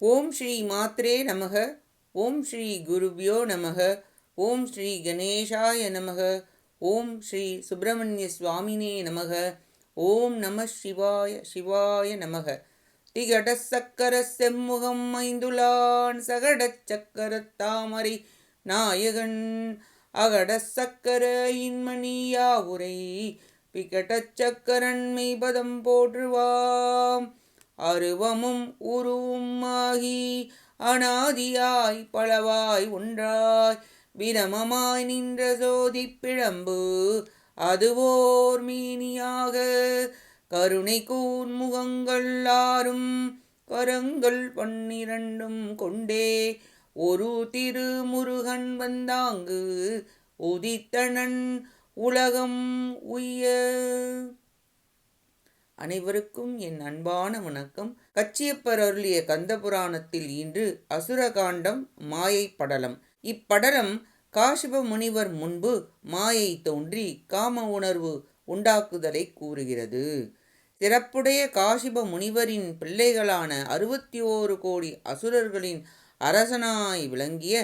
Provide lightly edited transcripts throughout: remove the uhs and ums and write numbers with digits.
ஓம் ஸ்ரீ மாத்ரே நமக. ஓம் ஸ்ரீ குருபியோ நமக. ஓம் ஸ்ரீ கணேஷாய நமக. ஓம் ஸ்ரீ சுப்பிரமணிய சுவாமினே நமக. ஓம் நம சிவாய சிவாய நமக. திகட சக்கர செம்முகம் ஐந்துலான் சகடச் சக்கர தாமரை நாயகன் அகட சக்கர இன்மணியா உரை பிகடச் சக்கரன் மெய்பதம் போற்றுவாம். அருவமும் உருவும் ஆகி அனாதியாய் பலவாய் ஒன்றாய் பிரமமாய் நின்ற சோதி பிழம்பு அதுவோர் மீனியாக கருணை கூர்முகங்கள் ஆறும் கரங்கள் 12 கொண்டே ஒரு திருமுருகன் வந்தாங்கு உதித்தனன் உலகம் உய்ய. அனைவருக்கும் என் அன்பான வணக்கம். கச்சியப்பர் அருளிய கந்தபுராணத்தில் இன்று அசுரகாண்டம் மாயை படலம். இப்படலம் காசிப முனிவர் முன்பு மாயை தோன்றி காம உணர்வு உண்டாக்குதலை கூறுகிறது. சிறப்புடைய காசிப முனிவரின் பிள்ளைகளான 61 கோடி அசுரர்களின் அரசனாய் விளங்கிய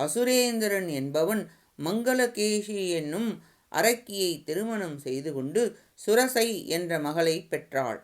அசுரேந்திரன் என்பவன் மங்களகேசி என்னும் அரக்கியை திருமணம் செய்து கொண்டு சுரசை என்ற மகளை பெற்றாள்.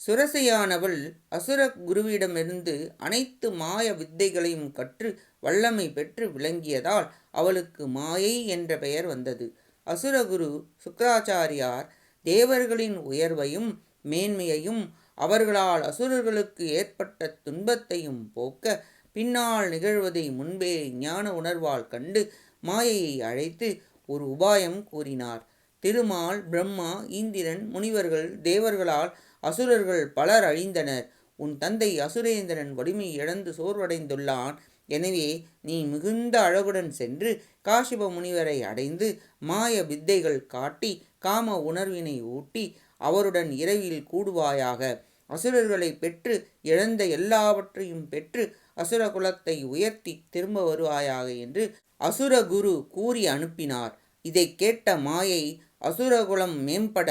சுரசையானவள் அசுர குருவிடமிருந்து அனைத்து மாய வித்தைகளையும் கற்று வல்லமை பெற்று விளங்கியதால் அவளுக்கு மாயை என்ற பெயர் வந்தது. அசுரகுரு சுக்ராச்சாரியார் தேவர்களின் உயர்வையும் மேன்மையையும் அவர்களால் அசுரர்களுக்கு ஏற்பட்ட துன்பத்தையும் போக்க பின்னால் நிகழ்வதை முன்பே ஞான உணர்வால் கண்டு மாயையை அழைத்து ஒரு உபாயம் கூறினார். திருமால், பிரம்மா, இந்திரன், முனிவர்கள், தேவர்களால் அசுரர்கள் பலர் அழிந்தனர். உன் தந்தை அசுரேந்திரன் வலிமை இழந்து சோர்வடைந்துள்ளான். எனவே நீ மிகுந்த அழகுடன் சென்று காசிப முனிவரை அடைந்து மாய வித்தைகள் காட்டி காம உணர்வினை ஊட்டி அவருடன் இரவில் கூடுவாயாக. அசுரர்களை பெற்று இழந்த எல்லாவற்றையும் பெற்று அசுர குலத்தை உயர்த்தி திரும்ப வருவாயாக என்று அசுரகுரு கூறி அனுப்பினார். இதை கேட்ட மாயை அசுரகுலம் மேம்பட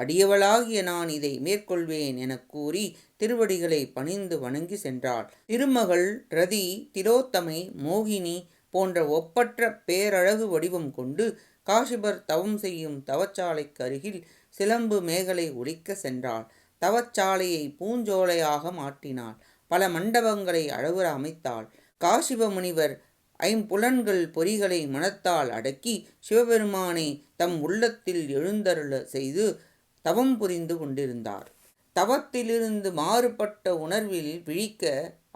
அடியவளாகிய நான் இதை மேற்கொள்வேன் எனக் கூறி திருவடிகளை பணிந்து வணங்கி சென்றாள். திருமகள் ரதி, திலோத்தமை, மோகினி போன்ற ஒப்பற்ற பேரழகு வடிவம் கொண்டு காசிபர் தவம் செய்யும் தவச்சாலைக்கு அருகில் சிலம்பு மேகலை ஒலிக்க சென்றாள். தவச்சாலையை பூஞ்சோலையாக மாற்றினாள். பல மண்டபங்களை அழகுற அமைத்தாள். காசிப முனிவர் ஐம்புலன்கள் பொறிகளை மனத்தால் அடக்கி சிவபெருமானை தம் உள்ளத்தில் எழுந்தருள செய்து தவம் புரிந்து கொண்டிருந்தார். தவத்திலிருந்து மாறுபட்ட உணர்வில் விழிக்க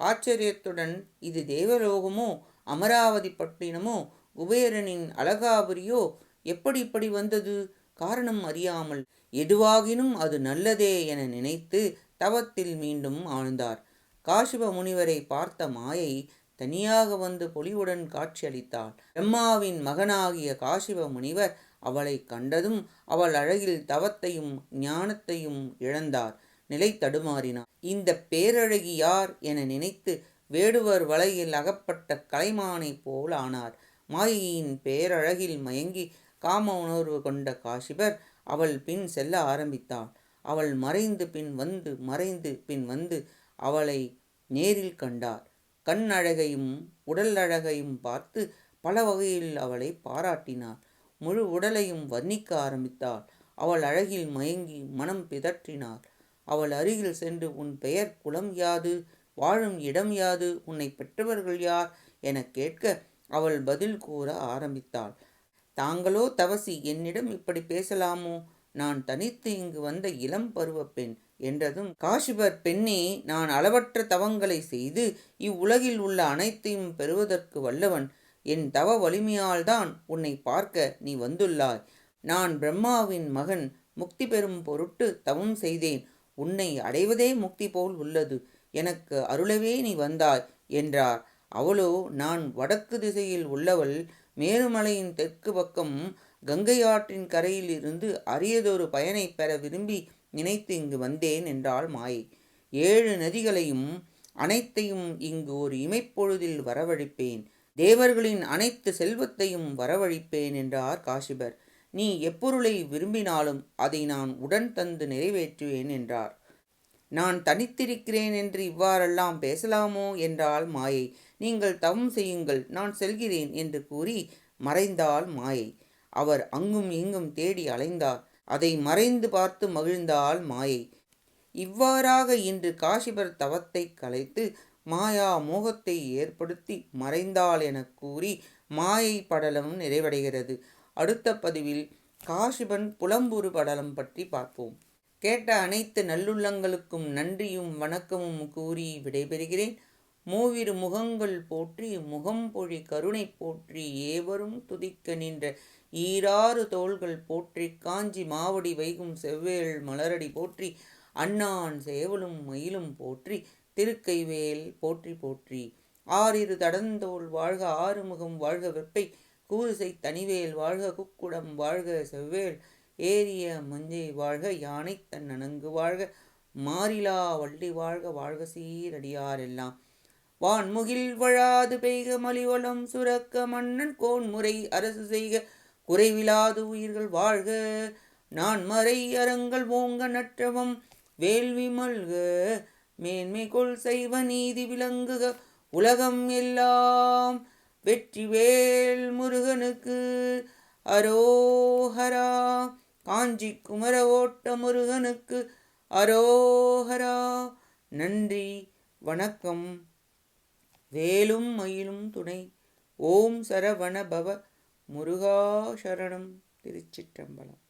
ஆச்சரியத்துடன் இது தேவலோகமோ, அமராவதி பட்டினமோ, குபேரனின் அலகாபுரியோ எப்படி இப்படி வந்தது? காரணம் அறியாமல் எதுவாகினும் அது நல்லதே என நினைத்து தவத்தில் மீண்டும் ஆழ்ந்தார். காசிப முனிவரை பார்த்த மாயை தனியாக வந்து பொலிவுடன் காட்சியளித்தாள். பிரம்மாவின் மகனாகிய காசிப முனிவர் அவளை கண்டதும் அவள் அழகில் தவத்தையும் ஞானத்தையும் இழந்தார். நிலை தடுமாறினார். இந்த பேரழகி யார் என நினைத்து வேடுவர் வலையில் அகப்பட்ட கலைமானை போல் ஆனார். மாயையின் பேரழகில் மயங்கி காம உணர்வு கொண்ட காசிபர் அவள் பின் செல்ல ஆரம்பித்தாள். அவள் மறைந்து பின் வந்து மறைந்து பின் வந்து அவளை நேரில் கண்டார். கண் அழகையும் உடல் அழகையும் பார்த்து பல வகையில் அவளை பாராட்டினார். முழு உடலையும் வர்ணிக்க ஆரம்பித்தாள். அவள் அழகில் மயங்கி மனம் பிதற்றினார். அவள் அருகில் சென்று உன் பெயர் குலம் யாது? வாழும் இடம் யாது? உன்னை பெற்றவர்கள் யார் என கேட்க அவள் பதில் கூற ஆரம்பித்தாள். தாங்களோ தவசி, என்னிடம் இப்படி பேசலாமோ? நான் தனித்து இங்கு வந்த இளம் பருவ பெண் என்றதும் காசிபர், பெண்ணே, நான் அளவற்ற தவங்களை செய்து இவ்வுலகில் உள்ள அனைத்தையும் பெறுவதற்கு வல்லவன். என் தவ வலிமையால்தான் உன்னை பார்க்க நீ வந்துள்ளாய். நான் பிரம்மாவின் மகன். முக்தி பெறும் பொருட்டு தவம் செய்தேன். உன்னை அடைவதே முக்தி போல் உள்ளது. எனக்கு அருளவே நீ வந்தாய் என்றார். அவளோ, நான் வடக்கு திசையில் உள்ளவள். மேருமலையின் தெற்கு பக்கம் கங்கை ஆற்றின் கரையில் இருந்து அரியதொரு பயனை பெற விரும்பி நினைத்து இங்கு வந்தேன் என்றாள் மாயை. 7 நதிகளையும் அனைத்தையும் இங்கு ஒரு இமைப்பொழுதில் வரவழைப்பேன். தேவர்களின் அனைத்து செல்வத்தையும் வரவழைப்பேன் என்றார் காசிபர். நீ எப்பொருளை விரும்பினாலும் அதை நான் உடன் தந்து நிறைவேற்றுவேன் என்றார். நான் தனித்திருக்கிறேன் என்று இவ்வாறெல்லாம் பேசலாமோ என்றாள் மாயை. நீங்கள் தவம் செய்யுங்கள், நான் செல்கிறேன் என்று கூறி மறைந்தாள் மாயை. அவர் அங்கும் இங்கும் தேடி அலைந்தார். அதை மறைந்து பார்த்து மகிழ்ந்தாள் மாயை. இவ்வாறாக இன்று காசிபர் தவத்தை கலைத்து மாயா மோகத்தை ஏற்படுத்தி மறைந்தாள் எனக் கூறி மாயை படலம் நிறைவடைகிறது. அடுத்த பதிவில் காசிபன் புலம்புறு படலம் பற்றி பார்ப்போம். கேட்ட அனைத்து நல்லுள்ளங்களுக்கும் நன்றியும் வணக்கமும் கூறி விடைபெறுகிறேன். மூவிரு முகங்கள் போற்றி முகம்பொழி கருணை போற்றி ஏவரும் துதிக்க நின்ற ஈராறு தோள்கள் போற்றி காஞ்சி மாவடி வைகும் செவ்வேள் மலரடி போற்றி அண்ணான் சேவலும் மயிலும் போற்றி திருக்கைவேல் போற்றி போற்றி. ஆறிரு தடந்தோள் வாழ்க ஆறுமுகம் வாழ்க வெப்பை கூறுசை தனிவேல் வாழ்க குக்குடம் வாழ்க செவ்வேள் ஏரிய மஞ்சை வாழ்க யானை தன் அணங்கு வாழ்க மாறிலா வள்ளி வாழ்க வாழ்க சீரடியாரெல்லாம். வான்முகில் வழாது பெய்க மலிவளம் சுரக்க மன்னன் கோன்முறை அரசு செய்க குறைவிலாது உயிர்கள் வாழ்க நான்மறை அறங்கள் ஓங்க நற்றவம் வேள்வி மல்க மேன்மை கொள் செய்வ நீதி விளங்குக உலகம் எல்லாம். வெற்றிவேல் முருகனுக்கு அரோஹரா. காஞ்சி குமர ஓட்ட முருகனுக்கு அரோஹரா. நன்றி வணக்கம். வேலும் மயிலும் துணை. ஓம் சரவண பவ முருகா சரணம். திருச்சிற்றம்பலம்.